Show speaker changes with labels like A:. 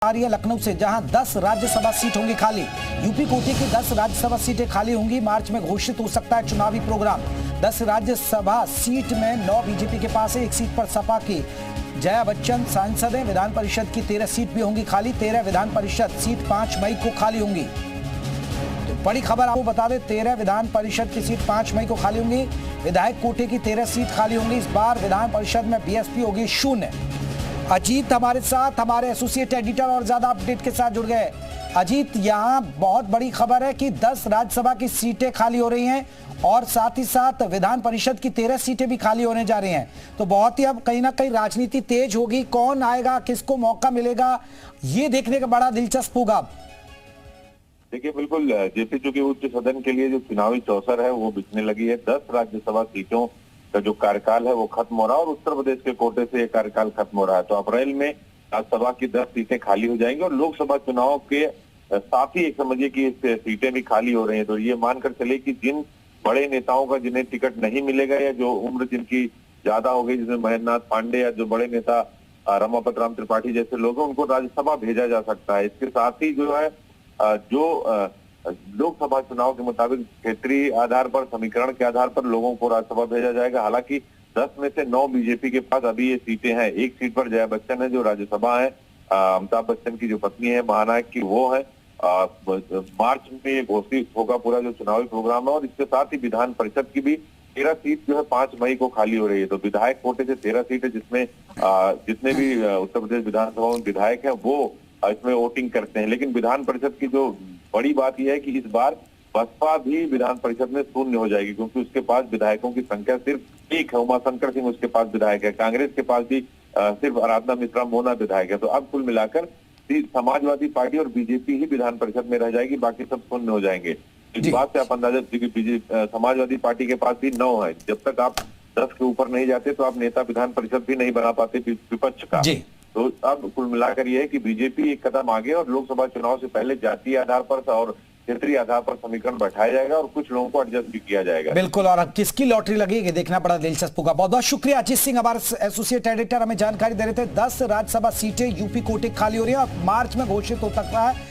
A: आ रही है लखनऊ से, जहां 10 राज्यसभा सीट होंगी खाली। यूपी कोटे की 10 राज्यसभा सीटें खाली होंगी। मार्च में घोषित हो सकता है चुनावी प्रोग्राम। 10 राज्यसभा सीट में 9 बीजेपी के पास है। एक सीट पर सपा की जया बच्चन सांसद है। विधान परिषद की 13 सीट भी होंगी खाली। 13 विधान परिषद सीट 5 मई को खाली होंगी। तो बड़ी खबर आपको बता दें, 13 विधान परिषद की सीट 5 मई को खाली होंगी। विधायक कोटे की 13 सीट खाली होंगी। इस बार विधान परिषद में बीएसपी होगी 0। अजीत हमारे साथ, हमारे एसोसिएट एडिटर और ज्यादा अपडेट के साथ जुड़ गए। अजीत, यहाँ बहुत बड़ी खबर है कि 10 राज्यसभा की सीटें खाली हो रही हैं और साथ ही साथ विधान परिषद की 13 सीटें भी खाली होने जा रही हैं। तो बहुत ही अब कहीं ना कहीं राजनीति तेज होगी। कौन आएगा, किसको मौका मिलेगा, ये देखने का बड़ा दिलचस्प होगा।
B: देखिए, बिल्कुल जैसे चूंकि उच्च सदन के लिए जो चुनावी चौसर है वो बिकने लगी है। 10 राज्यसभा सीटों का जो कार्यकाल है वो खत्म हो रहा है और उत्तर प्रदेश के कोटे से ये कार्यकाल खत्म हो रहा है। तो अप्रैल में राज्यसभा की 10 सीटें खाली हो जाएंगी और लोकसभा चुनाव के साथ ही एक समझिए कि इस सीटें भी खाली हो रही हैं। तो ये मानकर चले कि जिन बड़े नेताओं का जिन्हें टिकट नहीं मिलेगा या जो उम्र जिनकी ज्यादा हो गई, जिसमें महेंद्र नाथ पांडे या जो बड़े नेता रमापत राम त्रिपाठी जैसे लोग हैं, उनको राज्यसभा भेजा जा सकता है। इसके साथ ही जो है लोकसभा चुनाव के मुताबिक क्षेत्रीय आधार पर, समीकरण के आधार पर लोगों को राज्यसभा भेजा जाएगा। हालांकि 10 में से 9 बीजेपी के पास अभी ये सीटें हैं। एक सीट पर जया बच्चन है जो राज्यसभा है, अमिताभ बच्चन की जो पत्नी है महानायक की वो है। मार्च में ये घोषित होगा पूरा जो चुनावी प्रोग्राम है। और इसके साथ ही विधान परिषद की भी 13 सीट जो है 5 मई को खाली हो रही है। तो विधायक कोटे से 13 सीट है, जिसमें जितने भी उत्तर प्रदेश विधानसभा में विधायक है वो इसमें वोटिंग करते हैं। लेकिन विधान परिषद की जो बड़ी बात यह है कि इस बार बसपा भी विधान परिषद में शून्य हो जाएगी, क्योंकि उसके पास विधायकों की संख्या सिर्फ एक है। उमाशंकर सिंह उसके पास विधायक है। कांग्रेस के पास भी सिर्फ आराधना मिश्रा मोना विधायक है। तो अब कुल मिलाकर समाजवादी पार्टी और बीजेपी ही विधान परिषद में रह जाएगी, बाकी सब शून्य हो जाएंगे। इस बात से आप अंदाजा समाजवादी पार्टी के पास भी 9 है। जब तक आप 10 के ऊपर नहीं जाते तो आप नेता विधान परिषद भी नहीं बना पाते विपक्ष का। तो अब कुल मिलाकर यह है कि बीजेपी एक कदम आगे और लोकसभा चुनाव से पहले जातीय आधार पर और क्षेत्रीय आधार पर समीकरण बैठाया जाएगा और कुछ लोगों को एडजस्ट भी किया जाएगा।
A: बिल्कुल, और अब किसकी लॉटरी लगेगी देखना बड़ा दिलचस्प होगा। बहुत बहुत शुक्रिया अजीत सिंह, हमारे एसोसिएट एडिटर, हमें जानकारी दे रहे थे। 10 राज्यसभा सीटें यूपी कोटे खाली हो रही है और मार्च में घोषित हो सकता है